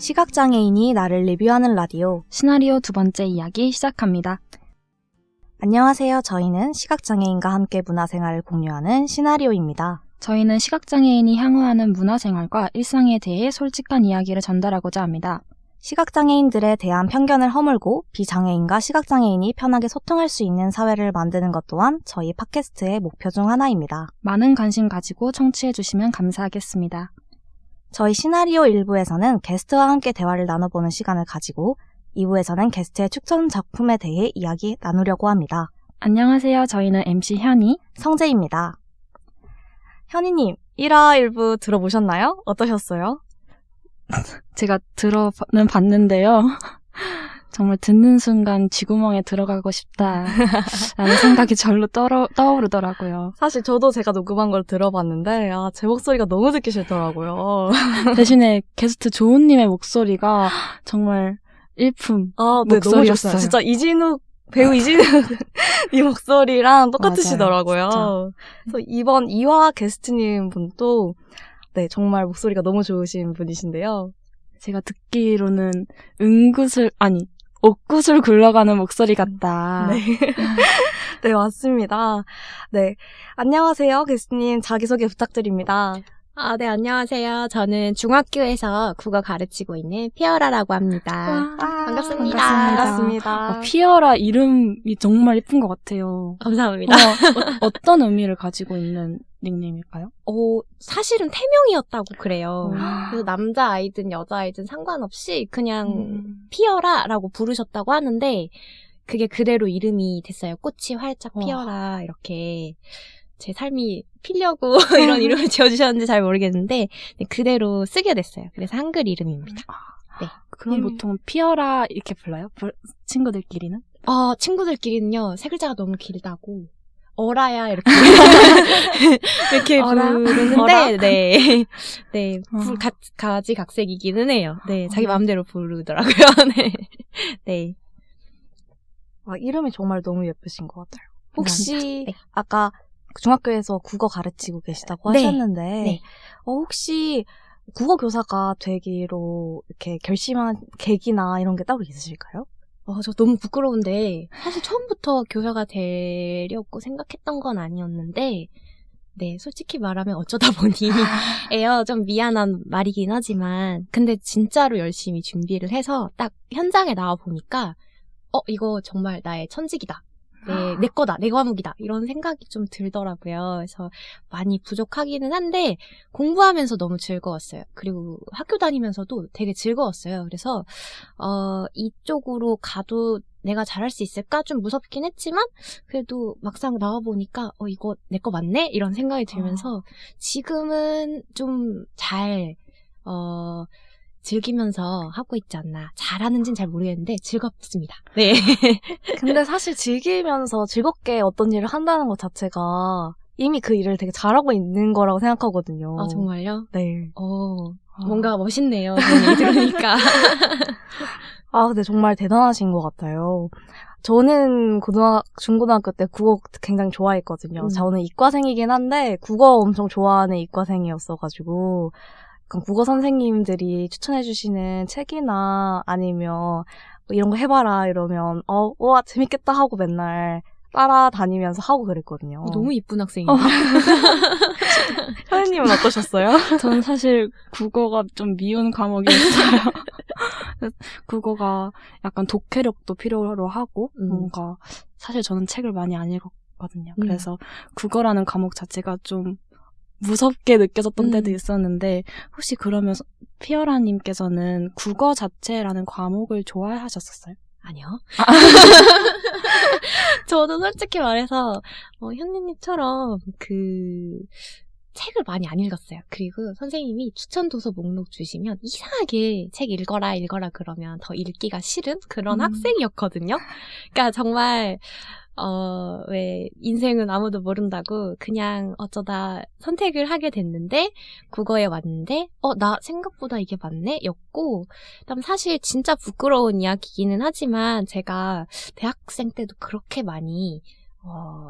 시각장애인이 나를 리뷰하는 라디오 시나리오 두 번째 이야기 시작합니다. 안녕하세요. 저희는 시각장애인과 함께 문화생활을 공유하는 시나리오입니다. 저희는 시각장애인이 향후하는 문화생활과 일상에 대해 솔직한 이야기를 전달하고자 합니다. 시각장애인들에 대한 편견을 허물고 비장애인과 시각장애인이 편하게 소통할 수 있는 사회를 만드는 것 또한 저희 팟캐스트의 목표 중 하나입니다. 많은 관심 가지고 청취해주시면 감사하겠습니다. 저희 시나리오 1부에서는 게스트와 함께 대화를 나눠보는 시간을 가지고 2부에서는 게스트의 추천 작품에 대해 이야기 나누려고 합니다. 안녕하세요. 저희는 MC 현이, 성재입니다. 현이님, 1화 1부 들어보셨나요? 어떠셨어요? 제가 들어는 봤는데요. 정말 듣는 순간 쥐구멍에 들어가고 싶다라는 생각이 절로 떠오르더라고요. 사실 저도 제가 녹음한 걸 들어봤는데 제 목소리가 너무 듣기 싫더라고요. 대신에 게스트 조은님의 목소리가 정말 일품 네, 목소리였어요. 너무 좋았어요. 진짜 배우 이진욱 이 목소리랑 똑같으시더라고요. 맞아요, 그래서 이번 2화 게스트님 분도 네, 정말 목소리가 너무 좋으신 분이신데요. 제가 듣기로는 옥구슬 굴러가는 목소리 같다. 네. 네, 맞습니다. 네. 안녕하세요, 게스트님. 자기소개 부탁드립니다. 네, 안녕하세요. 저는 중학교에서 국어 가르치고 있는 피어라라고 합니다. 반갑습니다. 반갑습니다. 피어라 이름이 정말 예쁜 것 같아요. 감사합니다. 어떤 의미를 가지고 있는 닉네임일까요? 사실은 태명이었다고 그래요. 그래서 남자아이든 여자아이든 상관없이 그냥 피어라라고 부르셨다고 하는데 그게 그대로 이름이 됐어요. 꽃이 활짝 피어라 이렇게. 제 삶이 피려고 이런 이름을 지어주셨는지 잘 모르겠는데 그대로 쓰게 됐어요. 그래서 한글 이름입니다. 네. 그럼 보통 피어라 이렇게 불러요? 친구들끼리는? 친구들끼리는요. 세 글자가 너무 길다고 어라야 이렇게 이렇게 부르는데 네 가지각색이기는 해요. 네, 자기 마음대로 부르더라고요. 네. 이름이 정말 너무 예쁘신 것 같아요. 혹시 네. 아까 중학교에서 국어 가르치고 계시다고 네. 하셨는데 네. 혹시 국어 교사가 되기로 이렇게 결심한 계기나 이런 게 따로 있으실까요? 저 너무 부끄러운데 사실 처음부터 교사가 되려고 생각했던 건 아니었는데 네, 솔직히 말하면 어쩌다 보니 에요. 좀 미안한 말이긴 하지만 근데 진짜로 열심히 준비를 해서 딱 현장에 나와 보니까 이거 정말 나의 천직이다. 내 거다, 내 과목이다. 이런 생각이 좀 들더라고요. 그래서 많이 부족하기는 한데 공부하면서 너무 즐거웠어요. 그리고 학교 다니면서도 되게 즐거웠어요. 그래서 이쪽으로 가도 내가 잘할 수 있을까? 좀 무섭긴 했지만 그래도 막상 나와보니까 이거 내 거 맞네? 이런 생각이 들면서 지금은 좀 잘 즐기면서 하고 있지 않나. 잘하는지는 잘 모르겠는데 즐겁습니다. 네. 근데 사실 즐기면서 즐겁게 어떤 일을 한다는 것 자체가 이미 그 일을 되게 잘하고 있는 거라고 생각하거든요. 정말요? 네. 뭔가 멋있네요. 그 얘기 들으니까. 근데 정말 대단하신 것 같아요. 저는 중고등학교 때 국어 굉장히 좋아했거든요. 저는 이과생이긴 한데 국어 엄청 좋아하는 이과생이었어가지고 국어 선생님들이 추천해주시는 책이나 아니면 이런 거 해봐라 이러면 와 재밌겠다 하고 맨날 따라다니면서 하고 그랬거든요. 너무 이쁜 학생이에요. 현우님은 어떠셨어요? 저는 사실 국어가 좀 미운 과목이었어요. 국어가 약간 독해력도 필요로 하고 뭔가 사실 저는 책을 많이 안 읽었거든요. 그래서 국어라는 과목 자체가 좀 무섭게 느껴졌던 때도 있었는데 혹시 그러면 피어라님께서는 국어 자체라는 과목을 좋아하셨었어요? 아니요. 저도 솔직히 말해서 현니님처럼 책을 많이 안 읽었어요. 그리고 선생님이 추천 도서 목록 주시면 이상하게 책 읽어라 그러면 더 읽기가 싫은 그런 학생이었거든요. 그러니까 정말 왜 인생은 아무도 모른다고 그냥 어쩌다 선택을 하게 됐는데 국어에 왔는데 나 생각보다 이게 맞네? 였고 그다음 사실 진짜 부끄러운 이야기이기는 하지만 제가 대학생 때도 그렇게 많이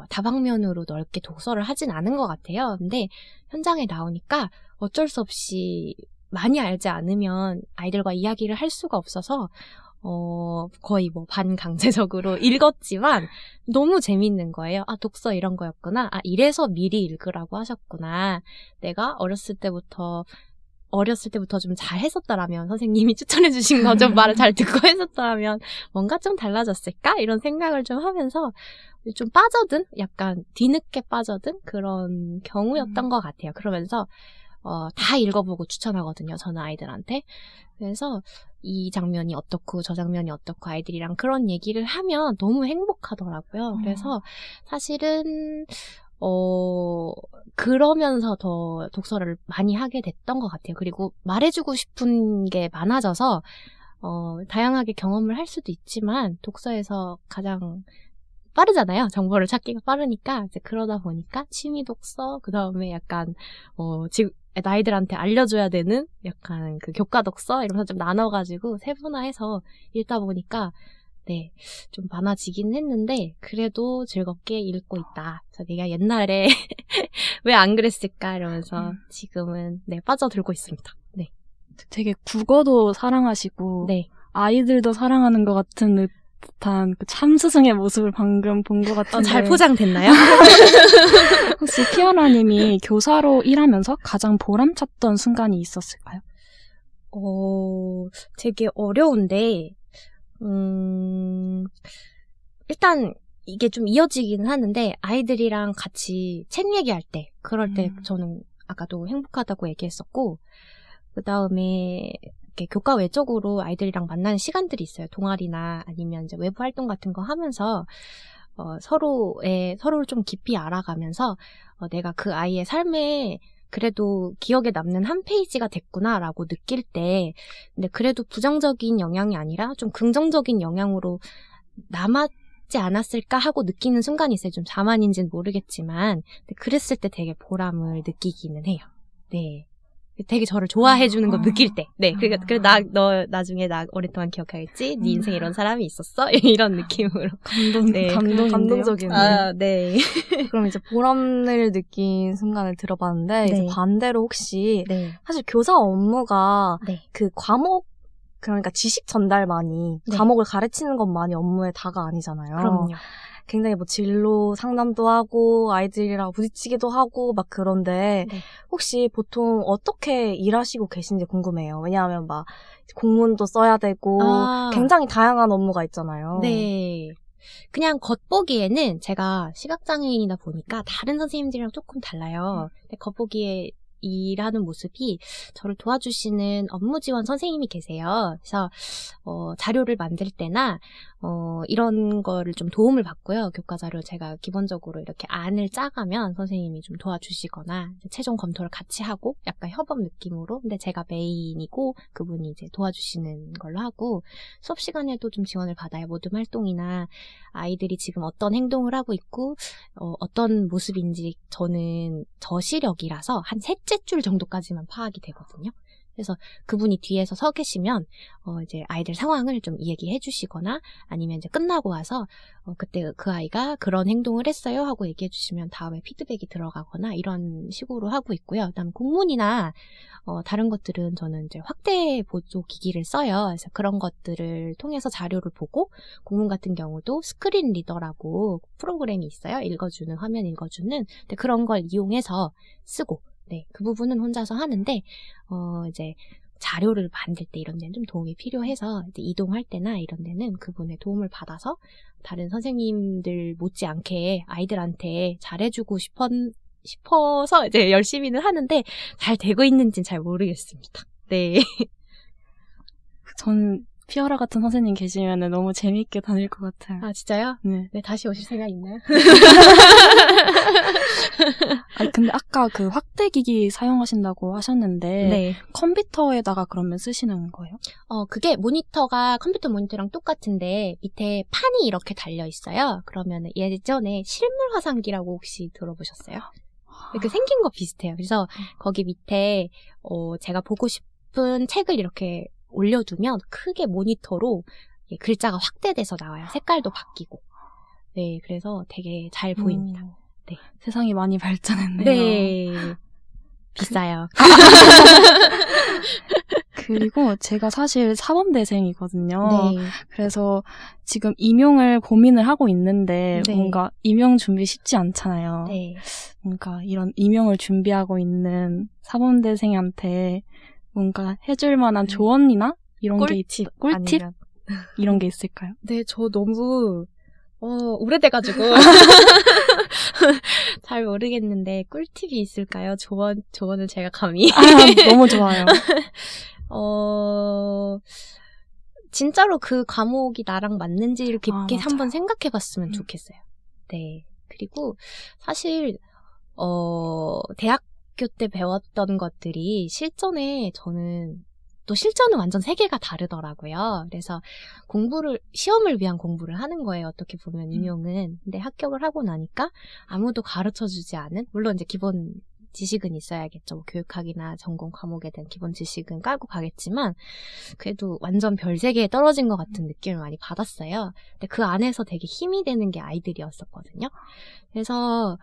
다방면으로 넓게 독서를 하진 않은 것 같아요. 근데 현장에 나오니까 어쩔 수 없이 많이 알지 않으면 아이들과 이야기를 할 수가 없어서 거의 뭐 반강제적으로 읽었지만 너무 재밌는 거예요. 아, 독서 이런 거였구나. 아, 이래서 미리 읽으라고 하셨구나. 내가 어렸을 때부터 좀 잘 했었더라면, 선생님이 추천해주신 거 좀 말을 잘 듣고 했었더라면 뭔가 좀 달라졌을까? 이런 생각을 좀 하면서 좀 빠져든? 약간 뒤늦게 빠져든 그런 경우였던 것 같아요. 그러면서 다 읽어보고 추천하거든요. 저는 아이들한테. 그래서 이 장면이 어떻고 저 장면이 어떻고 아이들이랑 그런 얘기를 하면 너무 행복하더라고요. 그래서 사실은 그러면서 더 독서를 많이 하게 됐던 것 같아요. 그리고 말해주고 싶은 게 많아져서 다양하게 경험을 할 수도 있지만 독서에서 가장 빠르잖아요. 정보를 찾기가 빠르니까 이제 그러다 보니까 취미 독서 그 다음에 약간 지금 아이들한테 알려줘야 되는 약간 그 교과 독서 이러면서 좀 나눠가지고 세분화해서 읽다 보니까 네, 좀 많아지긴 했는데 그래도 즐겁게 읽고 있다. 그래서 내가 옛날에 왜 안 그랬을까 이러면서 지금은 네, 빠져들고 있습니다. 네. 되게 국어도 사랑하시고 네. 아이들도 사랑하는 것 같은 듯한 그 참스승의 모습을 방금 본 것 같은데 잘 포장됐나요? 혹시 피어나님이 교사로 일하면서 가장 보람찼던 순간이 있었을까요? 되게 어려운데 일단 이게 좀 이어지기는 하는데 아이들이랑 같이 책 얘기할 때 그럴 때 저는 아까도 행복하다고 얘기했었고 그 다음에 이렇게 교과 외적으로 아이들이랑 만나는 시간들이 있어요. 동아리나 아니면 이제 외부 활동 같은 거 하면서 서로를 좀 깊이 알아가면서 내가 그 아이의 삶에 그래도 기억에 남는 한 페이지가 됐구나라고 느낄 때 근데 그래도 부정적인 영향이 아니라 좀 긍정적인 영향으로 남았지 않았을까 하고 느끼는 순간이 있어요. 좀 자만인지는 모르겠지만 근데 그랬을 때 되게 보람을 느끼기는 해요. 네. 되게 저를 좋아해주는 거 느낄 때. 네. 그러니까 너 나중에 나 오랫동안 기억하겠지? 네 인생에 이런 사람이 있었어? 이런 느낌으로. 네, 감동적이네요. 아, 네. 그럼 이제 보람을 느낀 순간을 들어봤는데 네. 이제 반대로 혹시 네. 사실 교사 업무가 네. 그 과목 그러니까 지식 전달만이 네. 과목을 가르치는 것만이 업무의 다가 아니잖아요. 그럼요. 굉장히 뭐 진로 상담도 하고 아이들이랑 부딪히기도 하고 막 그런데 네. 혹시 보통 어떻게 일하시고 계신지 궁금해요. 왜냐하면 막 공문도 써야 되고 굉장히 다양한 업무가 있잖아요. 네. 그냥 겉보기에는 제가 시각장애인이다 보니까 다른 선생님들이랑 조금 달라요. 근데 겉보기에 일하는 모습이 저를 도와주시는 업무 지원 선생님이 계세요. 그래서 자료를 만들 때나 이런 거를 좀 도움을 받고요. 교과 자료 제가 기본적으로 이렇게 안을 짜가면 선생님이 좀 도와주시거나 최종 검토를 같이 하고 약간 협업 느낌으로 근데 제가 메인이고 그분이 이제 도와주시는 걸로 하고 수업 시간에도 좀 지원을 받아요. 모든 활동이나 아이들이 지금 어떤 행동을 하고 있고 어떤 모습인지 저는 저시력이라서 한 셋째 줄 정도까지만 파악이 되거든요. 그래서 그분이 뒤에서 서 계시면 이제 아이들 상황을 좀 얘기해 주시거나 아니면 이제 끝나고 와서 그때 그 아이가 그런 행동을 했어요 하고 얘기해 주시면 다음에 피드백이 들어가거나 이런 식으로 하고 있고요. 그다음 공문이나 다른 것들은 저는 이제 확대 보조 기기를 써요. 그래서 그런 것들을 통해서 자료를 보고 공문 같은 경우도 스크린 리더라고 프로그램이 있어요. 읽어주는 화면 읽어주는 근데 그런 걸 이용해서 쓰고 네, 그 부분은 혼자서 하는데, 이제 자료를 만들 때 이런 데는 좀 도움이 필요해서 이제 이동할 때나 이런 데는 그분의 도움을 받아서 다른 선생님들 못지않게 아이들한테 잘해주고 싶어서 이제 열심히는 하는데 잘 되고 있는지는 잘 모르겠습니다. 네. 전 피어라 같은 선생님 계시면 너무 재미있게 다닐 것 같아요. 아, 진짜요? 네. 네, 다시 오실 생각 있나요? 아니, 근데 아까 그 확대기기 사용하신다고 하셨는데, 네. 컴퓨터에다가 그러면 쓰시는 거예요? 그게 모니터가 컴퓨터 모니터랑 똑같은데 밑에 판이 이렇게 달려 있어요. 그러면 예전에 실물 화상기라고 혹시 들어보셨어요? 이렇게 생긴 거 비슷해요. 그래서 거기 밑에 제가 보고 싶은 책을 이렇게 올려두면 크게 모니터로 글자가 확대돼서 나와요. 색깔도 바뀌고. 네, 그래서 되게 잘 보입니다. 네. 세상이 많이 발전했네요. 네. 비싸요. 그리고 제가 사실 사범대생이거든요. 네. 그래서 지금 임용을 고민을 하고 있는데 네. 뭔가 임용 준비 쉽지 않잖아요. 네. 뭔가 이런 임용을 준비하고 있는 사범대생한테 뭔가 해줄 만한 네. 조언이나 이런 게 꿀팁? 꿀팁? 이런 게 있을까요? 네, 저 너무 오래돼가지고 잘 모르겠는데 꿀팁이 있을까요? 조언을 제가 감히 너무 좋아요. 진짜로 그 과목이 나랑 맞는지를 깊게 맞아요. 한번 생각해봤으면 좋겠어요. 네. 그리고 사실 대학교 때 배웠던 것들이 실전에 저는 또 실전은 완전 세계가 다르더라고요. 그래서 시험을 위한 공부를 하는 거예요. 어떻게 보면 임용은. 근데 합격을 하고 나니까 아무도 가르쳐주지 않은, 물론 이제 기본 지식은 있어야겠죠. 뭐 교육학이나 전공 과목에 대한 기본 지식은 깔고 가겠지만 그래도 완전 별세계에 떨어진 것 같은 느낌을 많이 받았어요. 근데 그 안에서 되게 힘이 되는 게 아이들이었었거든요. 그래서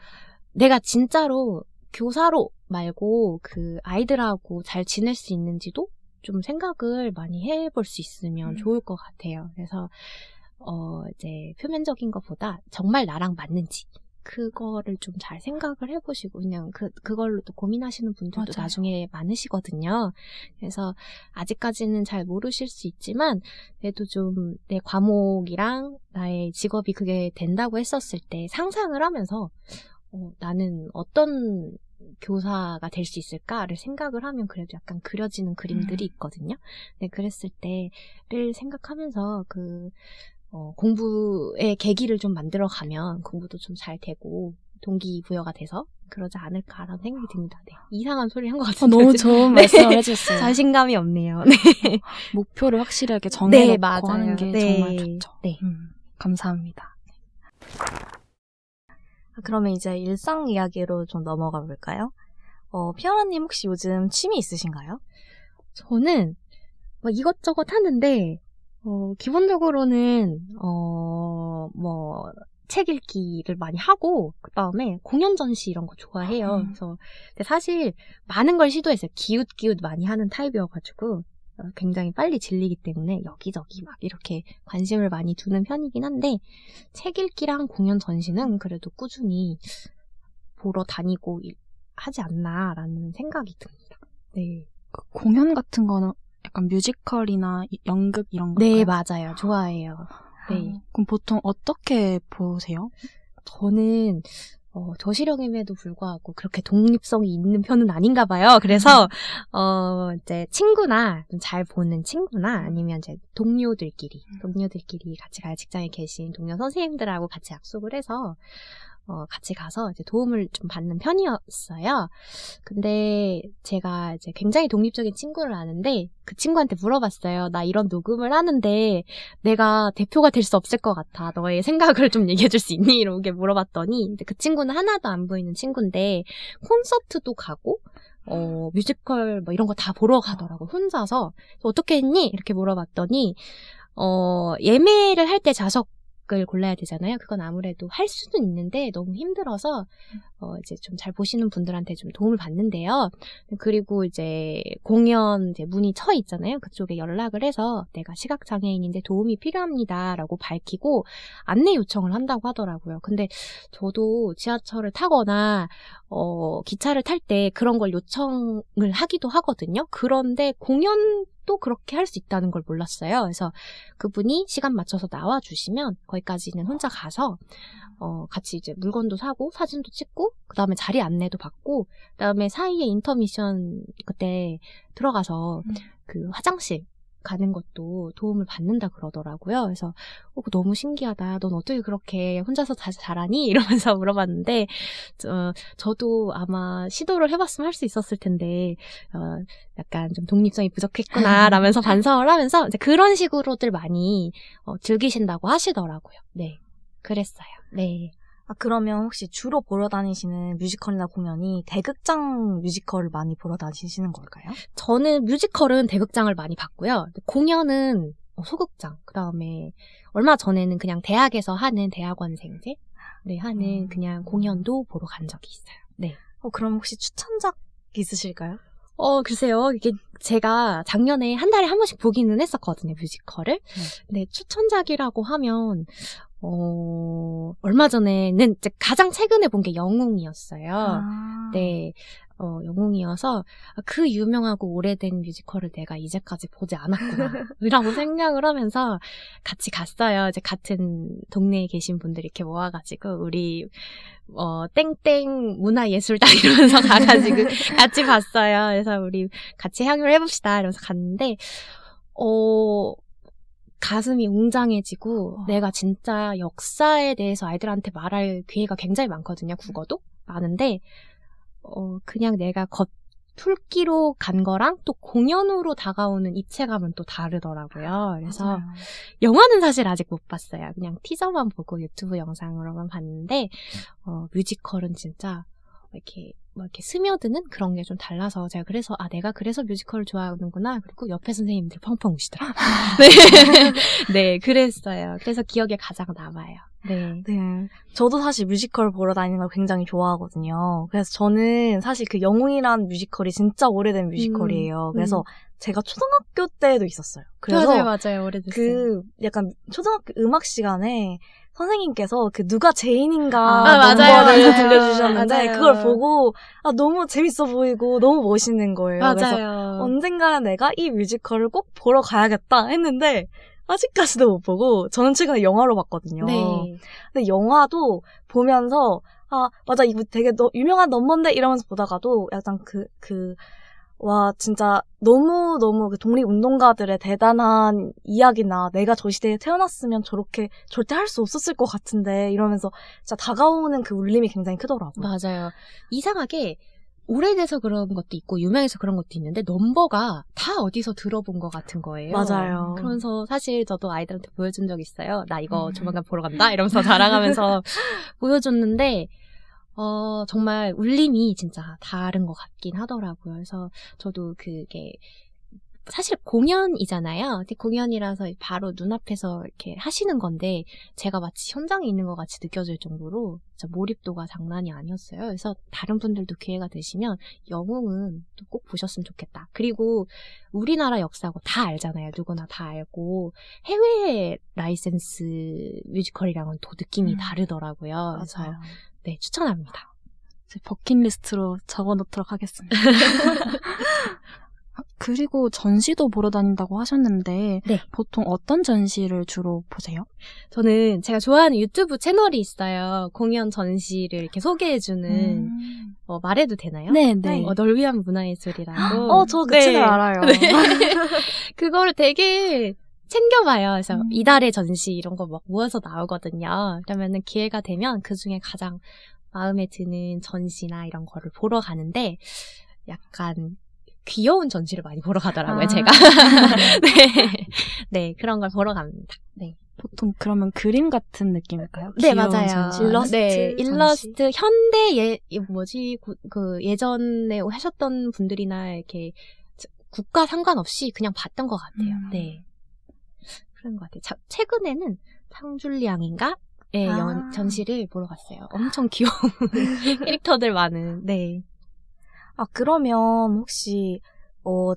내가 진짜로 교사로 말고 그 아이들하고 잘 지낼 수 있는지도 좀 생각을 많이 해볼 수 있으면 좋을 것 같아요. 그래서 이제 표면적인 것보다 정말 나랑 맞는지 그거를 좀 잘 생각을 해보시고 그냥 그걸로 또 고민하시는 분들도 맞아요. 나중에 많으시거든요. 그래서 아직까지는 잘 모르실 수 있지만 그래도 좀 내 과목이랑 나의 직업이 그게 된다고 했었을 때 상상을 하면서 나는 어떤 교사가 될 수 있을까를 생각을 하면 그래도 약간 그려지는 그림들이 있거든요. 네, 그랬을 때를 생각하면서 공부의 계기를 좀 만들어가면 공부도 좀 잘 되고 동기부여가 돼서 그러지 않을까라는 생각이 듭니다. 네. 이상한 소리 한 것 같은데. 너무 좋은 네. 말씀을 해주셨어요. 자신감이 없네요. 네. 목표를 확실하게 정해놓고 맞아요. 하는 게 네. 정말 좋죠. 네. 감사합니다. 그러면 이제 일상 이야기로 좀 넘어가 볼까요? 피아라님 혹시 요즘 취미 있으신가요? 저는 뭐 이것저것 하는데 기본적으로는 책 읽기를 많이 하고 그다음에 공연 전시 이런 거 좋아해요. 그래서 근데 사실 많은 걸 시도했어요. 기웃기웃 많이 하는 타입이어가지고 굉장히 빨리 질리기 때문에 여기저기 막 이렇게 관심을 많이 두는 편이긴 한데 책 읽기랑 공연 전시는 그래도 꾸준히 보러 다니고 하지 않나라는 생각이 듭니다. 네. 공연 같은 거는 약간 뮤지컬이나 연극 이런 건가요? 네, 맞아요. 좋아해요. 네. 그럼 보통 어떻게 보세요? 저는 저시력임에도 불구하고 그렇게 독립성이 있는 편은 아닌가 봐요. 그래서 이제 친구나 좀 잘 보는 친구나 아니면 이제 동료들끼리 같이 직장에 계신 동료 선생님들하고 같이 약속을 해서 같이 가서 이제 도움을 좀 받는 편이었어요. 근데 제가 이제 굉장히 독립적인 친구를 아는데 그 친구한테 물어봤어요. 나 이런 녹음을 하는데 내가 대표가 될 수 없을 것 같아. 너의 생각을 좀 얘기해줄 수 있니? 이렇게 물어봤더니 그 친구는 하나도 안 보이는 친구인데 콘서트도 가고 뮤지컬 뭐 이런 거 다 보러 가더라고. 혼자서. 어떻게 했니? 이렇게 물어봤더니 예매를 할 때 좌석을 골라야 되잖아요. 그건 아무래도 할 수는 있는데 너무 힘들어서 이제 좀 잘 보시는 분들한테 좀 도움을 받는데요. 그리고 이제 공연 이제 문이 쳐 있잖아요. 그쪽에 연락을 해서 내가 시각장애인인데 도움이 필요합니다라고 밝히고 안내 요청을 한다고 하더라고요. 근데 저도 지하철을 타거나 기차를 탈 때 그런 걸 요청을 하기도 하거든요. 그런데 공연도 그렇게 할 수 있다는 걸 몰랐어요. 그래서 그분이 시간 맞춰서 나와주시면 거기까지는 혼자 가서 같이 이제 물건도 사고 사진도 찍고 그 다음에 자리 안내도 받고 그 다음에 사이에 인터미션 그때 들어가서 그 화장실 가는 것도 도움을 받는다 그러더라고요. 그래서 너무 신기하다. 넌 어떻게 그렇게 혼자서 다 잘하니? 이러면서 물어봤는데 저도 아마 시도를 해봤으면 할 수 있었을 텐데 약간 좀 독립성이 부족했구나 라면서 반성을 하면서 이제 그런 식으로들 많이 즐기신다고 하시더라고요. 네, 그랬어요. 네. 그러면 혹시 주로 보러 다니시는 뮤지컬이나 공연이 대극장 뮤지컬을 많이 보러 다니시는 걸까요? 저는 뮤지컬은 대극장을 많이 봤고요. 공연은 소극장. 그 다음에 얼마 전에는 그냥 대학에서 하는 대학원생들 하는 그냥 공연도 보러 간 적이 있어요. 네. 그럼 혹시 추천작 있으실까요? 글쎄요. 이게 제가 작년에 한 달에 한 번씩 보기는 했었거든요, 뮤지컬을. 근데 추천작이라고 하면, 얼마 전에는 이제 가장 최근에 본 게 영웅이었어요. 네. 영웅이어서 그 유명하고 오래된 뮤지컬을 내가 이제까지 보지 않았구나 라고 생각을 하면서 같이 갔어요. 이제 같은 동네에 계신 분들 이렇게 모아가지고 우리 땡땡 문화예술단 이러면서 가가지고 같이 봤어요. 그래서 우리 같이 향유를 해봅시다 이러면서 갔는데 가슴이 웅장해지고 내가 진짜 역사에 대해서 아이들한테 말할 기회가 굉장히 많거든요. 국어도 많은데 그냥 내가 툴기로 간 거랑 또 공연으로 다가오는 입체감은 또 다르더라고요. 그래서 맞아요. 영화는 사실 아직 못 봤어요. 그냥 티저만 보고 유튜브 영상으로만 봤는데 뮤지컬은 진짜 이렇게 스며드는 그런 게 좀 달라서 제가 그래서 내가 그래서 뮤지컬을 좋아하는구나. 그리고 옆에 선생님들 펑펑 우시더라고요. 네. 네, 그랬어요. 그래서 기억에 가장 남아요. 네. 네. 저도 사실 뮤지컬 보러 다니는 걸 굉장히 좋아하거든요. 그래서 저는 사실 그 영웅이라는 뮤지컬이 진짜 오래된 뮤지컬이에요. 그래서 제가 초등학교 때도 있었어요. 그래서 맞아요. 오래됐어요. 약간 초등학교 음악 시간에 선생님께서 누가 제인인가 맞아요. 넘버를 들려주셨는데 맞아요. 그걸 보고 너무 재밌어 보이고 너무 멋있는 거예요. 맞아요. 그래서 언젠가는 내가 이 뮤지컬을 꼭 보러 가야겠다 했는데 아직까지도 못 보고 저는 최근에 영화로 봤거든요. 네. 근데 영화도 보면서 맞아 이거 되게 유명한 넘버인데 이러면서 보다가도 약간 와 진짜 너무 그 독립운동가들의 대단한 이야기나 내가 저 시대에 태어났으면 저렇게 절대 할 수 없었을 것 같은데 이러면서 진짜 다가오는 그 울림이 굉장히 크더라고요. 맞아요. 이상하게 오래돼서 그런 것도 있고 유명해서 그런 것도 있는데 넘버가 다 어디서 들어본 것 같은 거예요. 맞아요. 그러면서 사실 저도 아이들한테 보여준 적 있어요. 나 이거 조만간 보러 간다 이러면서 자랑하면서 보여줬는데 정말 울림이 진짜 다른 것 같긴 하더라고요. 그래서 저도 그게 사실 공연이잖아요. 근데 공연이라서 바로 눈앞에서 이렇게 하시는 건데 제가 마치 현장에 있는 것 같이 느껴질 정도로 진짜 몰입도가 장난이 아니었어요. 그래서 다른 분들도 기회가 되시면 영웅은 또 꼭 보셨으면 좋겠다. 그리고 우리나라 역사고 다 알잖아요. 누구나 다 알고 해외 라이센스 뮤지컬이랑은 또 느낌이 다르더라고요. 그래서 맞아요. 네, 추천합니다. 제 버킷리스트로 적어놓도록 하겠습니다. 그리고 전시도 보러 다닌다고 하셨는데 네. 보통 어떤 전시를 주로 보세요? 저는 제가 좋아하는 유튜브 채널이 있어요. 공연 전시를 이렇게 소개해주는 말해도 되나요? 네. 널 위한 문화예술이라고. 저 그 채널 알아요. 네. 그거를 되게 챙겨봐요. 그래서 이달의 전시 이런 거 막 모아서 나오거든요. 그러면은 기회가 되면 그 중에 가장 마음에 드는 전시나 이런 거를 보러 가는데 약간 귀여운 전시를 많이 보러 가더라고요, 제가. 네, 그런 걸 보러 갑니다. 네. 보통 그러면 그림 같은 느낌일까요? 네, 귀여운 맞아요. 전시. 일러스트, 현대 예전에 하셨던 분들이나 이렇게 국가 상관없이 그냥 봤던 것 같아요. 네. 그런 것 같아요. 최근에는 탕줄리앙인가? 네, 전시를 보러 갔어요. 엄청 귀여운 캐릭터들 많은, 네. 그러면 혹시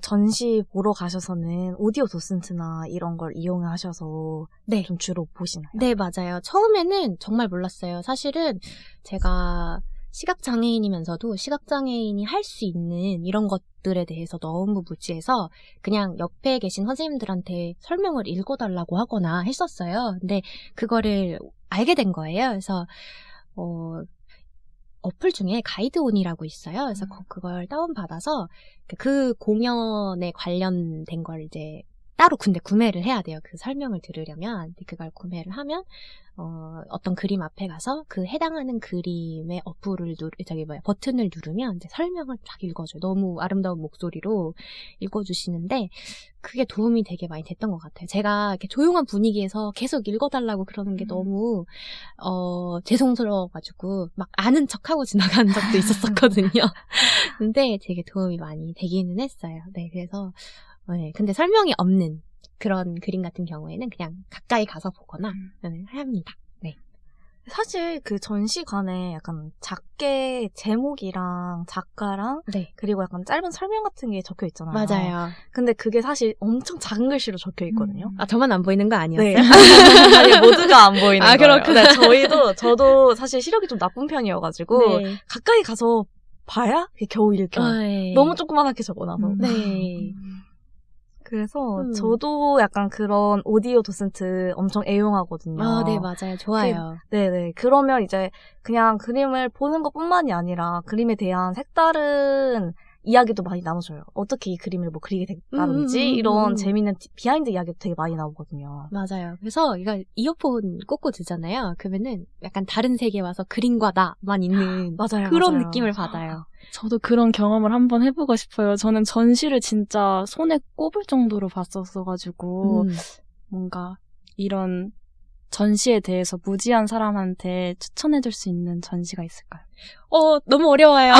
전시 보러 가셔서는 오디오 도슨트나 이런 걸 이용하셔서 네. 좀 주로 보시나요? 네, 맞아요. 처음에는 정말 몰랐어요. 사실은 제가 시각장애인이면서도 시각장애인이 할 수 있는 이런 것들에 대해서 너무 무지해서 그냥 옆에 계신 선생님들한테 설명을 읽어달라고 하거나 했었어요. 근데 그거를 알게 된 거예요. 그래서 어플 중에 가이드온이라고 있어요. 그래서 그걸 다운받아서 그 공연에 관련된 걸 이제 따로 근데 구매를 해야 돼요. 그 설명을 들으려면. 그걸 구매를 하면 어떤 그림 앞에 가서 그 해당하는 그림의 버튼을 누르면 이제 설명을 쫙 읽어줘요. 너무 아름다운 목소리로 읽어주시는데 그게 도움이 되게 많이 됐던 것 같아요. 제가 이렇게 조용한 분위기에서 계속 읽어달라고 그러는 게 너무 죄송스러워가지고 막 아는 척하고 지나가는 적도 있었거든요. 근데 되게 도움이 많이 되기는 했어요. 네, 그래서 네, 근데 설명이 없는 그런 그림 같은 경우에는 그냥 가까이 가서 보거나 합니다. 네. 사실 그 전시관에 약간 작게 제목이랑 작가랑 네. 그리고 약간 짧은 설명 같은 게 적혀 있잖아요. 맞아요. 근데 그게 사실 엄청 작은 글씨로 적혀 있거든요. 아, 저만 안 보이는 거 아니었어요? 네. 아니, 모두가 안 보이는 아, 거예요. 그렇구나. 네, 저도 사실 시력이 좀 나쁜 편이어가지고 네. 가까이 가서 봐야 그게 겨우 읽혀요. 네. 너무 조그만하게 적어놔서. 네. 그래서 저도 약간 그런 오디오 도슨트 엄청 애용하거든요. 아, 네, 맞아요. 좋아요. 네네. 그러면 이제 그냥 그림을 보는 것뿐만이 아니라 그림에 대한 색다른 이야기도 많이 나눠줘요. 어떻게 이 그림을 뭐 그리게 됐다든지 이런 재밌는 비하인드 이야기도 되게 많이 나오거든요. 맞아요. 그래서 이거 이어폰 꽂고 듣잖아요. 그러면은 약간 다른 세계에 와서 그림과 나만 있는 맞아요. 그런 맞아요. 느낌을 받아요. 저도 그런 경험을 한번 해보고 싶어요. 저는 전시를 진짜 손에 꼽을 정도로 봤었어가지고 뭔가 이런 전시에 대해서 무지한 사람한테 추천해줄 수 있는 전시가 있을까요? 너무 어려워요.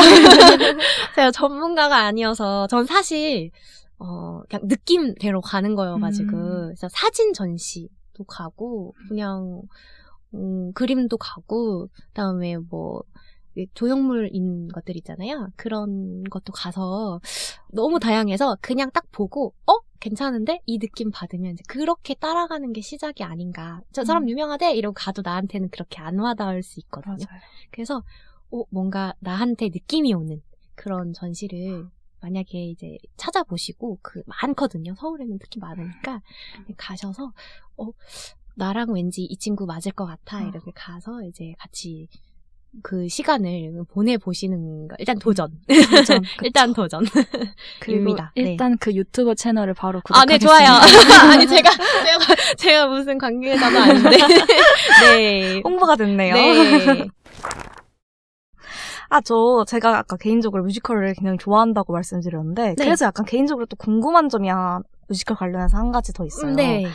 제가 전문가가 아니어서 전 사실 그냥 느낌대로 가는 거여가지고 그래서 사진 전시도 가고 그냥 그림도 가고 그다음에 뭐 조형물인 것들 있잖아요. 그런 것도 가서 너무 다양해서 그냥 딱 보고 괜찮은데? 이 느낌 받으면 이제 그렇게 따라가는 게 시작이 아닌가. 저 사람 유명하대? 이러고 가도 나한테는 그렇게 안 와닿을 수 있거든요. 맞아요. 그래서 뭔가 나한테 느낌이 오는 그런 전시를 만약에 이제 찾아보시고 많거든요. 서울에는 특히 많으니까 가셔서 나랑 왠지 이 친구 맞을 것 같아. 이렇게 가서 이제 같이 그 시간을 보내보시는 거. 일단 도전. 일단 도전. 그리고 일단 그 유튜브 채널을 바로 네, 구독하겠습니다. 좋아요. 아니, 제가 무슨 관계자도 아닌데. 네. 홍보가 됐네요. 네. 제가 아까 개인적으로 뮤지컬을 굉장히 좋아한다고 말씀드렸는데, 네. 그래서 약간 개인적으로 또 궁금한 점이 뮤지컬 관련해서 한 가지 더 있어요. 네.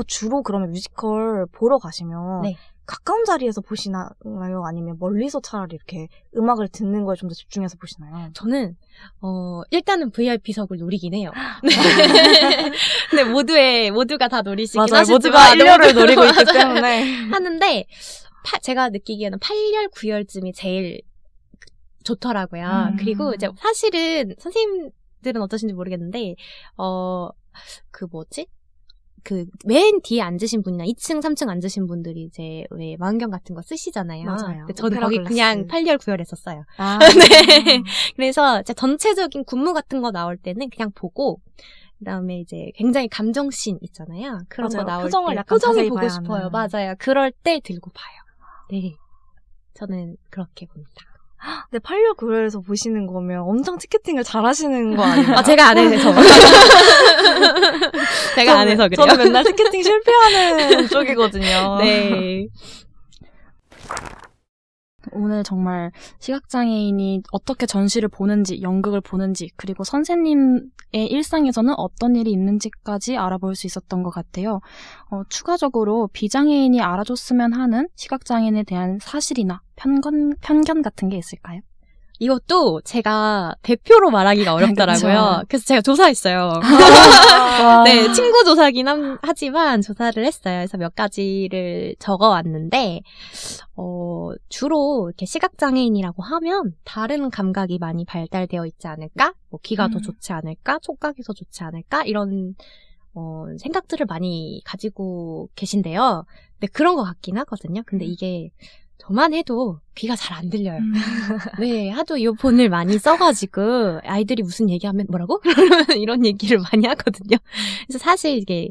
주로 그러면 뮤지컬 보러 가시면, 네. 가까운 자리에서 보시나요? 아니면 멀리서 차라리 이렇게 음악을 듣는 거에 좀 더 집중해서 보시나요? 저는 일단은 VIP석을 노리긴 해요. 네. 근데 모두가 다 노리시긴 맞아요. 하시지만 모두가 1열을 노리고 있기 때문에 하는데 제가 느끼기에는 8열, 9열쯤이 제일 좋더라고요. 그리고 이제 사실은 선생님들은 어떠신지 모르겠는데 맨 뒤에 앉으신 분이나 2층, 3층 앉으신 분들이 이제 왜 망원경 같은 거 쓰시잖아요. 맞아요. 근데 저는 오페라 거기 글라스. 그냥 8열, 9열 했었어요. 네. 그래서 전체적인 군무 같은 거 나올 때는 그냥 보고 그다음에 이제 굉장히 감정씬 있잖아요. 그런 맞아요. 거 나올 표정을 때 약간 표정이 자세히 보고 봐야 싶어요. 하는. 맞아요. 그럴 때 들고 봐요. 네. 저는 그렇게 봅니다. 근데 8열 9열에서 보시는 거면 엄청 티켓팅을 잘 하시는 거 아니에요? 제가 안 해서. 제가 안 해서 그래요. 저는 맨날 티켓팅 실패하는 쪽이거든요. 네. 오늘 정말 시각장애인이 어떻게 전시를 보는지, 연극을 보는지, 그리고 선생님의 일상에서는 어떤 일이 있는지까지 알아볼 수 있었던 것 같아요. 추가적으로 비장애인이 알아줬으면 하는 시각장애인에 대한 사실이나 편견 같은 게 있을까요? 이것도 제가 대표로 말하기가 어렵더라고요. 그쵸. 그래서 제가 조사했어요. 네, 친구 조사긴 하지만 조사를 했어요. 그래서 몇 가지를 적어왔는데, 주로 이렇게 시각장애인이라고 하면 다른 감각이 많이 발달되어 있지 않을까? 뭐 귀가 더 좋지 않을까? 촉각이 더 좋지 않을까? 이런 생각들을 많이 가지고 계신데요. 근데 그런 것 같긴 하거든요. 근데 이게 저만 해도 귀가 잘 안 들려요. 네, 하도 이어폰을 많이 써가지고 아이들이 무슨 얘기하면 뭐라고? 이런 얘기를 많이 하거든요. 그래서 사실 이게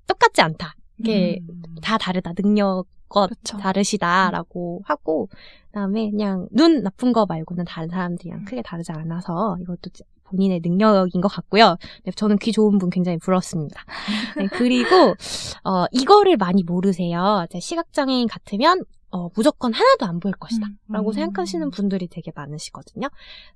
똑같지 않다. 이게 다 다르다. 능력껏 그쵸. 다르시다라고 하고 그다음에 그냥 눈 나쁜 거 말고는 다른 사람들이랑 크게 다르지 않아서 이것도 본인의 능력인 것 같고요. 네, 저는 귀 좋은 분 굉장히 부럽습니다. 네, 그리고 이거를 많이 모르세요. 시각장애인 같으면 무조건 하나도 안 보일 것이다 라고 생각하시는 분들이 되게 많으시거든요.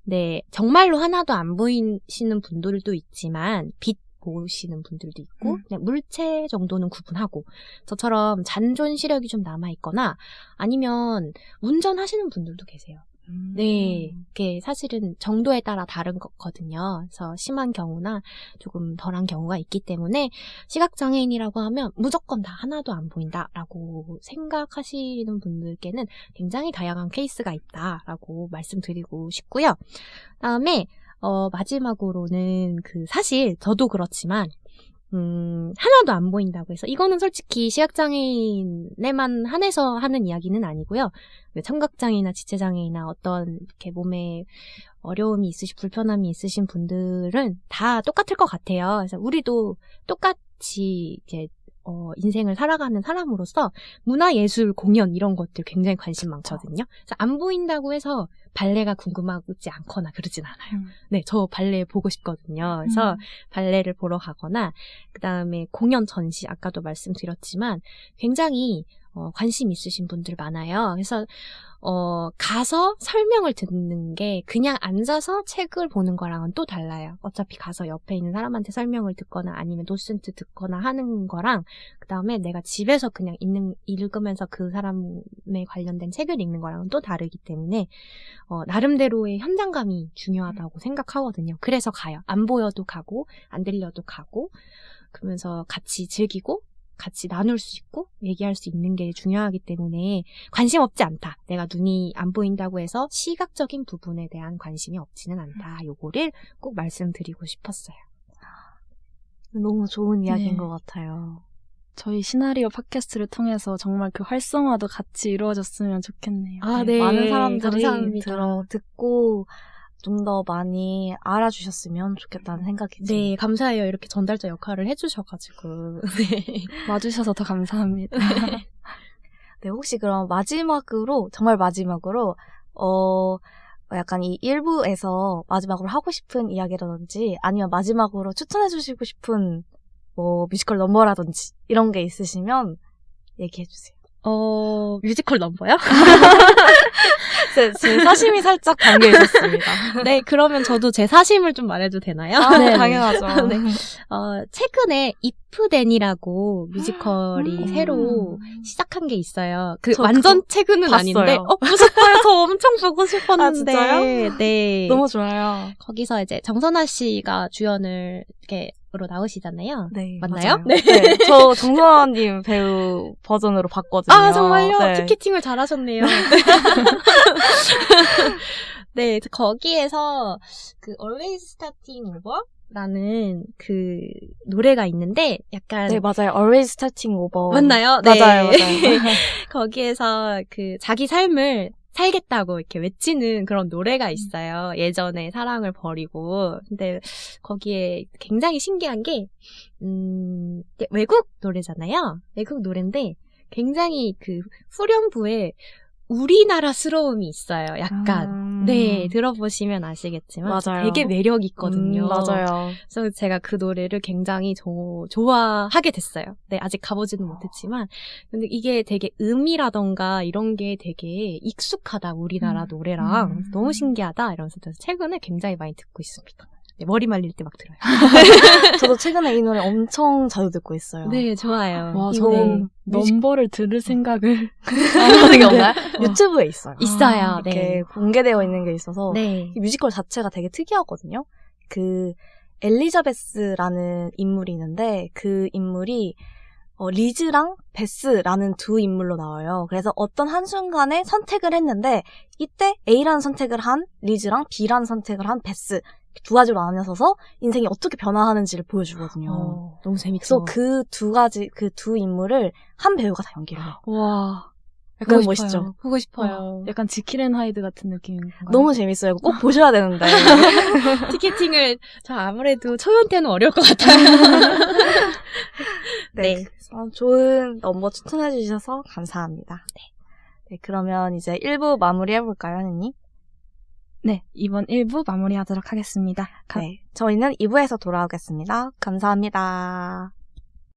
네, 정말로 하나도 안 보이시는 분들도 있지만 빛 보시는 분들도 있고 그냥 물체 정도는 구분하고 저처럼 잔존 시력이 좀 남아있거나 아니면 운전하시는 분들도 계세요. 네, 그게 사실은 정도에 따라 다른 거거든요. 그래서 심한 경우나 조금 덜한 경우가 있기 때문에 시각장애인이라고 하면 무조건 다 하나도 안 보인다라고 생각하시는 분들께는 굉장히 다양한 케이스가 있다라고 말씀드리고 싶고요. 다음에 마지막으로는 사실 저도 그렇지만 하나도 안 보인다고 해서 이거는 솔직히 시각장애인에만 한해서 하는 이야기는 아니고요. 청각장애나 지체장애나 어떤 이렇게 몸에 어려움이 있으신 불편함이 있으신 분들은 다 똑같을 것 같아요. 그래서 우리도 똑같이 이제 인생을 살아가는 사람으로서 문화예술 공연 이런 것들 굉장히 관심 많거든요. 그래서 안 보인다고 해서 발레가 궁금하지 않거나 그러진 않아요. 네, 저 발레 보고 싶거든요. 그래서 발레를 보러 가거나 그다음에 공연 전시 아까도 말씀드렸지만 굉장히 관심 있으신 분들 많아요. 그래서 가서 설명을 듣는 게 그냥 앉아서 책을 보는 거랑은 또 달라요. 어차피 가서 옆에 있는 사람한테 설명을 듣거나 아니면 도슨트 듣거나 하는 거랑 그다음에 내가 집에서 그냥 읽으면서 그 사람에 관련된 책을 읽는 거랑은 또 다르기 때문에 나름대로의 현장감이 중요하다고 생각하거든요. 그래서 가요. 안 보여도 가고 안 들려도 가고 그러면서 같이 즐기고 같이 나눌 수 있고 얘기할 수 있는 게 중요하기 때문에 관심 없지 않다. 내가 눈이 안 보인다고 해서 시각적인 부분에 대한 관심이 없지는 않다. 요거를 꼭 말씀드리고 싶었어요. 너무 좋은 이야기인 네. 것 같아요. 저희 시나리오 팟캐스트를 통해서 정말 그 활성화도 같이 이루어졌으면 좋겠네요. 많은 사람들이 감사합니다. 듣고 좀 더 많이 알아주셨으면 좋겠다는 생각이 듭니다. 네, 감사해요. 이렇게 전달자 역할을 해주셔가지고. 네. 와주셔서 더 감사합니다. 네, 혹시 그럼 정말 마지막으로, 약간 이 1부에서 마지막으로 하고 싶은 이야기라든지 아니면 마지막으로 추천해주시고 싶은 뮤지컬 넘버라든지 이런 게 있으시면 얘기해주세요. 뮤지컬 넘버요? 제 사심이 살짝 담겨 있었습니다. 네, 그러면 저도 제 사심을 좀 말해도 되나요? 네, 당연하죠. 네. 최근에 이프덴이라고 뮤지컬이 새로 시작한 게 있어요. 저 완전 최근은 봤어요. 아닌데, 보셨어요? 저 엄청 보고 싶었는데. 아, 진짜요? 네. 너무 좋아요. 거기서 이제 정선아 씨가 주연을 이렇게로 나오시잖아요. 네, 맞나요? 맞아요. 네. 저 정선아님 배우 버전으로 봤거든요. 아, 정말요? 네. 티켓팅을 잘하셨네요. 네, 거기에서 Always Starting Over? 라는 노래가 있는데 약간 네, 맞아요. Always Starting Over. 맞나요? 네. 맞아요. 거기에서 자기 삶을 살겠다고 이렇게 외치는 그런 노래가 있어요. 예전에 사랑을 버리고. 근데 거기에 굉장히 신기한 게 외국 노래잖아요. 외국 노래인데 굉장히 후렴부에 우리나라스러움이 있어요. 약간. 네, 들어보시면 아시겠지만 맞아요. 되게 매력 있거든요. 맞아요. 그래서 제가 그 노래를 굉장히 좋아하게 됐어요. 네, 아직 가보지는 못했지만 근데 이게 되게 음이라던가 이런 게 되게 익숙하다. 우리나라 노래랑 너무 신기하다. 이러면서 최근에 굉장히 많이 듣고 있습니다. 네, 머리 말릴 때 막 들어요. 저도 최근에 이 노래 엄청 자주 듣고 있어요. 네, 좋아요. 와, 이거 저는 넘버를 들을 생각을 안 하는 게 없나요? 유튜브에 있어요. 있어요. 이렇게 네. 공개되어 있는 게 있어서 네. 이 뮤지컬 자체가 되게 특이하거든요. 엘리자베스라는 인물이 있는데 그 인물이 리즈랑 베스라는 두 인물로 나와요. 그래서 어떤 한순간에 선택을 했는데 이때 A라는 선택을 한 리즈랑 B라는 선택을 한 베스 두 가지로 나뉘어서 인생이 어떻게 변화하는지를 보여주거든요. 너무 재밌어. 그래서 그 두 인물을 한 배우가 다 연기를 해요. 와. 너무 멋있죠? 보고 싶어요. 약간 지킬 앤 하이드 같은 느낌인가요? 너무 재밌어요. 꼭 보셔야 되는데. 티켓팅을 저 아무래도 초연 때는 어려울 것 같아요. 네. 좋은 넘버 추천해 주셔서 감사합니다. 네, 그러면 이제 1부 마무리해볼까요, 하느님? 네, 이번 1부 마무리하도록 하겠습니다. 네. 저희는 2부에서 돌아오겠습니다. 감사합니다.